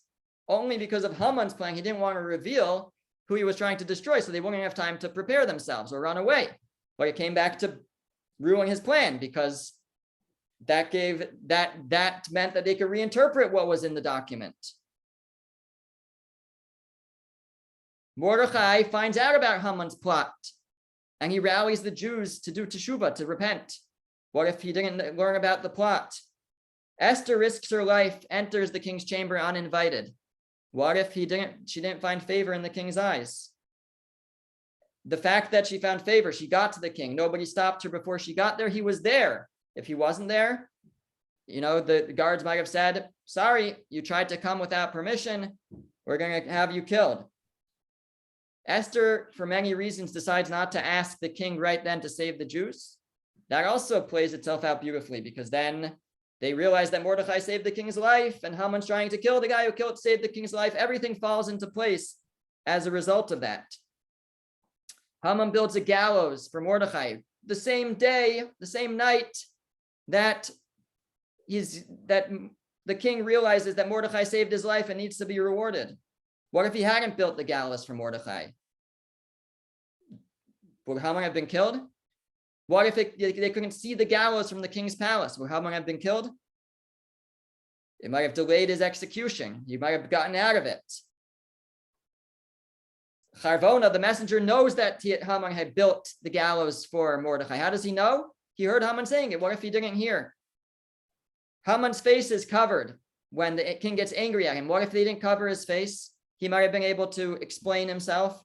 Only because of Haman's plan, he didn't want to reveal who he was trying to destroy, so they wouldn't have time to prepare themselves or run away. But it came back to ruin his plan, because that meant that they could reinterpret what was in the document. Mordechai finds out about Haman's plot, and he rallies the Jews to do teshuvah, to repent. What if he didn't learn about the plot? Esther risks her life, enters the king's chamber uninvited. What if she didn't find favor in the king's eyes? The fact that she found favor, she got to the king. Nobody stopped her before she got there. He was there. If he wasn't there, the guards might have said, sorry, you tried to come without permission. We're going to have you killed. Esther, for many reasons, decides not to ask the king right then to save the Jews. That also plays itself out beautifully, because then they realize that Mordechai saved the king's life, and Haman's trying to kill the guy who saved the king's life. Everything falls into place as a result of that. Haman builds a gallows for Mordechai the same day, the same night that the king realizes that Mordechai saved his life and needs to be rewarded. What if he hadn't built the gallows for Mordechai? Would Haman have been killed? What if they couldn't see the gallows from the king's palace? Would Haman have been killed? It might have delayed his execution. He might have gotten out of it. Charvona, the messenger, knows that Haman had built the gallows for Mordechai. How does he know? He heard Haman saying it. What if he didn't hear? Haman's face is covered when the king gets angry at him. What if they didn't cover his face? He might have been able to explain himself.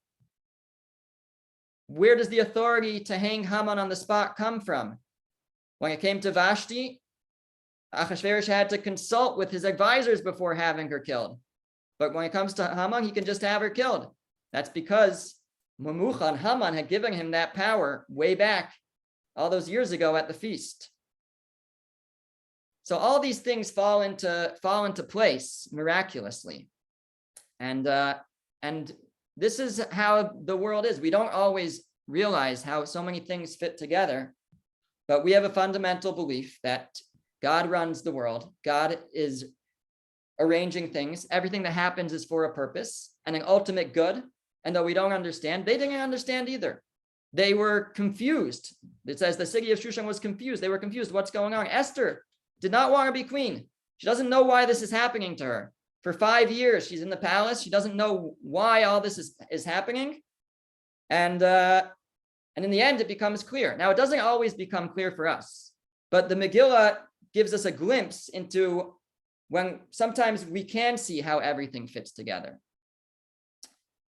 Where does the authority to hang Haman on the spot come from? When it came to Vashti, Achashverosh had to consult with his advisors before having her killed. But when it comes to Haman, he can just have her killed. That's because Memuchan, Haman, had given him that power way back all those years ago at the feast. So all these things fall into place miraculously. And this is how the world is. We don't always realize how so many things fit together, but we have a fundamental belief that God runs the world. God is arranging things. Everything that happens is for a purpose and an ultimate good. And though we don't understand, they didn't understand either. They were confused. It says the city of Shushan was confused. They were confused. What's going on? Esther did not want to be queen. She doesn't know why this is happening to her. For 5 years, she's in the palace. She doesn't know why all this is happening. And in the end, it becomes clear. Now, it doesn't always become clear for us, but the Megillah gives us a glimpse into when sometimes we can see how everything fits together.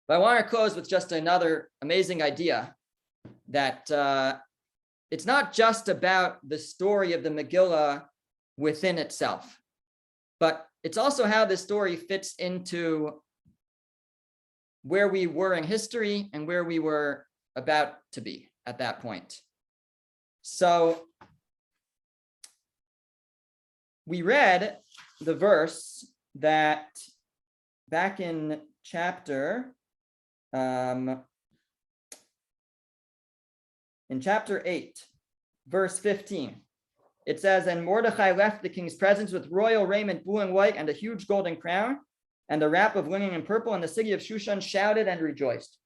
But I want to close with just another amazing idea that it's not just about the story of the Megillah within itself, but it's also how this story fits into where we were in history and where we were about to be at that point. So we read the verse that back in chapter 8, verse 15. It says, and Mordechai left the king's presence with royal raiment, blue and white, and a huge golden crown, and a wrap of linen and purple, and the city of Shushan shouted and rejoiced.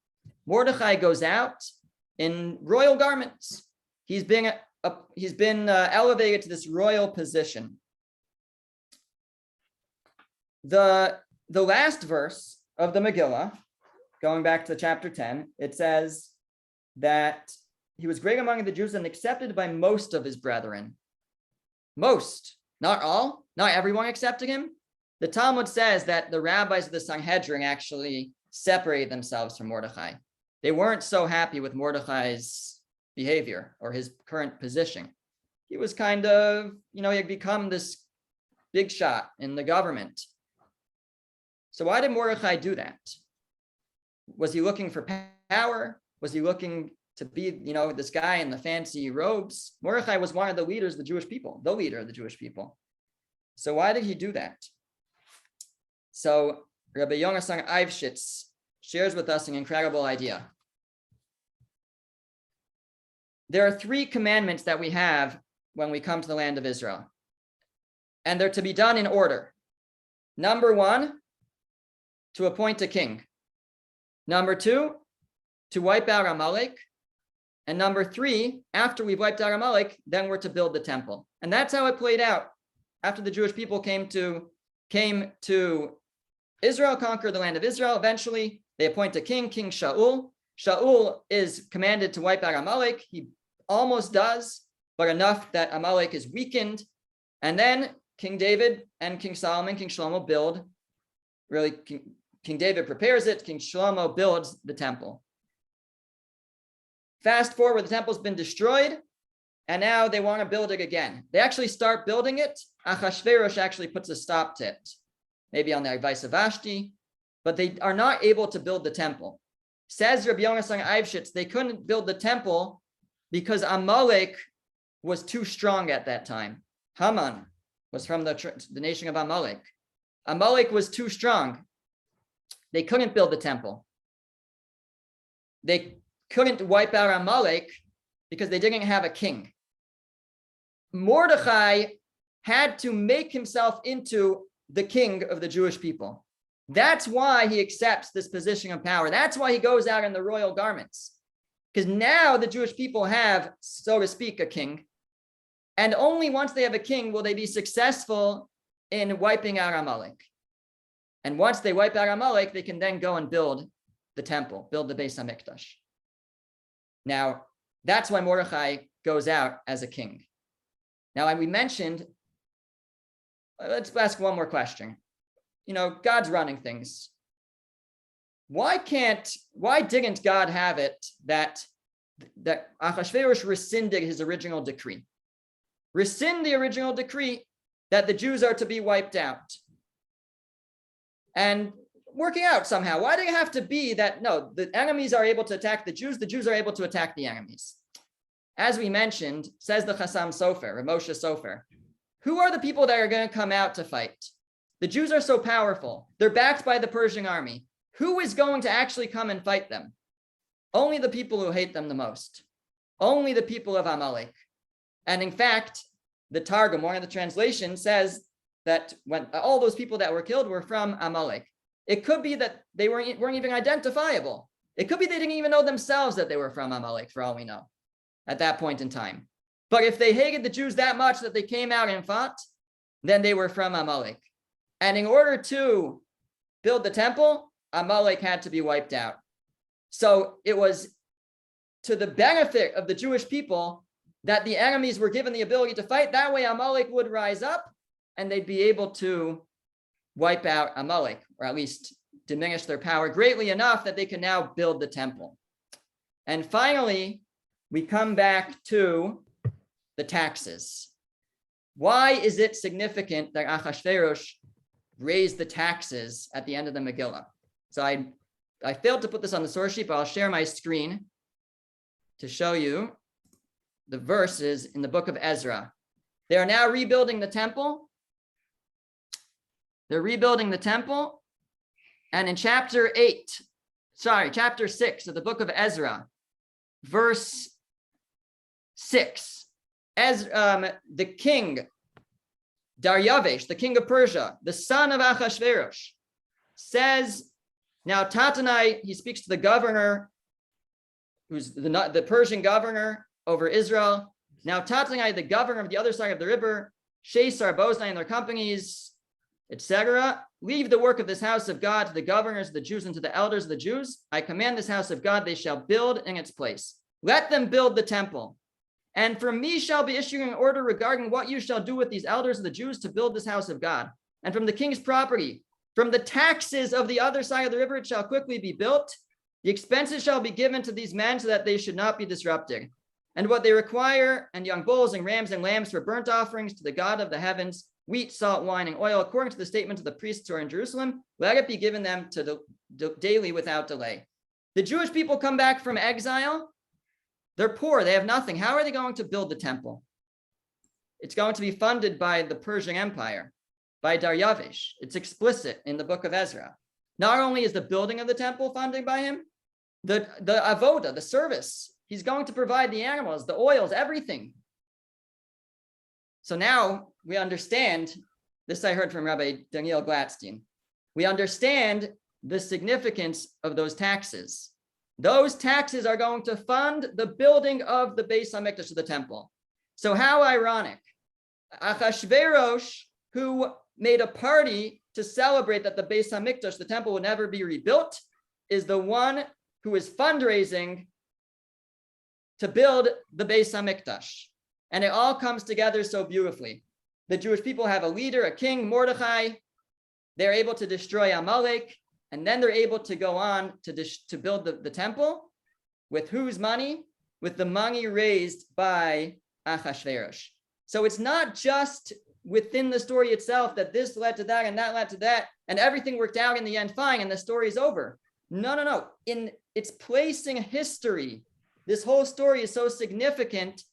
Mordechai goes out in royal garments. He's been elevated to this royal position. The last verse of the Megillah, going back to chapter 10, it says that he was great among the Jews and accepted by most of his brethren. Most, not all, not everyone accepted him. The Talmud says that the rabbis of the Sanhedrin actually separated themselves from Mordechai. They weren't so happy with Mordechai's behavior or his current position. He was kind of, he had become this big shot in the government. So why did Mordechai do that? Was he looking for power? Was he looking to be, this guy in the fancy robes? Mordechai was one of the leaders of the Jewish people, the leader of the Jewish people. So why did he do that? So Rabbi Yonasan Eivshitz shares with us an incredible idea. There are 3 commandments that we have when we come to the land of Israel, and they're to be done in order. Number 1, to appoint a king. Number 2, to wipe out Amalek. And number 3, after we've wiped out Amalek, then we're to build the temple. And that's how it played out. After the Jewish people came to Israel, conquered the land of Israel, eventually they appoint a king, King Shaul. Shaul is commanded to wipe out Amalek. He almost does, but enough that Amalek is weakened. And then King David and King Solomon, King Shlomo build, really King David prepares it, King Shlomo builds the temple. Fast forward, the temple's been destroyed, and now they want to build it again. They actually start building it. Achashverosh actually puts a stop to it, maybe on the advice of Vashti, but they are not able to build the temple. Says Rabbi Yonasan Eivshitz, they couldn't build the temple because Amalek was too strong at that time. Haman was from the nation of Amalek. Amalek was too strong. They couldn't build the temple. They couldn't wipe out Amalek because they didn't have a king. Mordechai had to make himself into the king of the Jewish people. That's why he accepts this position of power. That's why he goes out in the royal garments. Because now the Jewish people have, so to speak, a king. And only once they have a king will they be successful in wiping out Amalek. And once they wipe out Amalek, they can then go and build the temple, build the Beis HaMikdash. Now, that's why Mordechai goes out as a king. Now, we mentioned, let's ask one more question. You know, God's running things. Why didn't God have it that Achashverosh rescinded his original decree? Rescind the original decree that the Jews are to be wiped out. And working out somehow. Why did it have to be that, no, the enemies are able to attack the Jews are able to attack the enemies? As we mentioned, says the Chassam Sofer, Ramosha Sofer, who are the people that are going to come out to fight? The Jews are so powerful. They're backed by the Persian army. Who is going to actually come and fight them? Only the people who hate them the most. Only the people of Amalek. And in fact, the Targum, one of the translations, says that when all those people that were killed were from Amalek. It could be that they weren't even identifiable. It could be they didn't even know themselves that they were from Amalek, for all we know, at that point in time. But if they hated the Jews that much that they came out and fought, then they were from Amalek. And in order to build the temple, Amalek had to be wiped out. So it was to the benefit of the Jewish people that the enemies were given the ability to fight. That way Amalek would rise up and they'd be able to wipe out Amalek, or at least diminish their power greatly enough that they can now build the temple. And finally, we come back to the taxes. Why is it significant that Achashverosh raised the taxes at the end of the Megillah? So I failed to put this on the source sheet, but I'll share my screen to show you the verses in the book of Ezra. They are now rebuilding the temple. They're rebuilding the temple. And in chapter 6 of the book of Ezra, verse 6, the king, Daryavesh, the king of Persia, the son of Achashverosh, says, now Tatanai, he speaks to the governor, who's the Persian governor over Israel. Now Tatanai, the governor of the other side of the river, Shesar, Boznai, and their companies, etc., leave the work of this house of God to the governors of the Jews and to the elders of the Jews. I command this house of God, they shall build in its place. Let them build the temple. And from me shall be issuing an order regarding what you shall do with these elders of the Jews to build this house of God. And from the king's property, from the taxes of the other side of the river, it shall quickly be built. The expenses shall be given to these men so that they should not be disrupted. And what they require, and young bulls and rams and lambs for burnt offerings to the God of the heavens, wheat, salt, wine, and oil, according to the statement of the priests who are in Jerusalem, let it be given them to daily without delay. The Jewish people come back from exile. They're poor. They have nothing. How are they going to build the temple? It's going to be funded by the Persian Empire, by Daryavesh. It's explicit in the book of Ezra. Not only is the building of the temple funded by him, the avoda, the service, he's going to provide the animals, the oils, everything. So now we understand, this I heard from Rabbi Daniel Gladstein, we understand the significance of those taxes. Those taxes are going to fund the building of the Beis Hamikdash, of the temple. So how ironic. Achashverosh, who made a party to celebrate that the Beis Hamikdash, the temple, would never be rebuilt, is the one who is fundraising to build the Beis Hamikdash. And it all comes together so beautifully. The Jewish people have a leader, a king, Mordechai. They're able to destroy Amalek, and then they're able to go on to build the temple. With whose money? With the money raised by Achashverosh. So it's not just within the story itself that this led to that and that led to that, and everything worked out in the end fine and the story is over. No. In its place in history, this whole story is so significant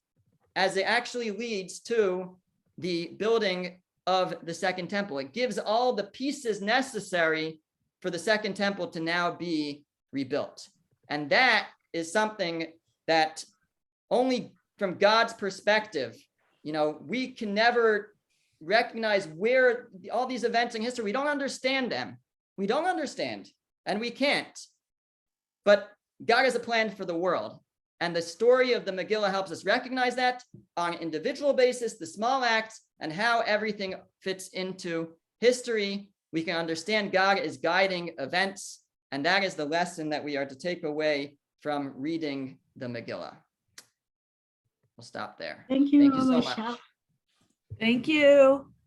as it actually leads to the building of the second temple. It gives all the pieces necessary for the second temple to now be rebuilt. And that is something that only from God's perspective, we can never recognize where all these events in history, we don't understand them. We don't understand, and we can't. But God has a plan for the world. And the story of the Megillah helps us recognize that on an individual basis, the small acts, and how everything fits into history. We can understand God is guiding events, and that is the lesson that we are to take away from reading the Megillah. We'll stop there. Thank you, Thank you so Rabbi much. Shah. Thank you.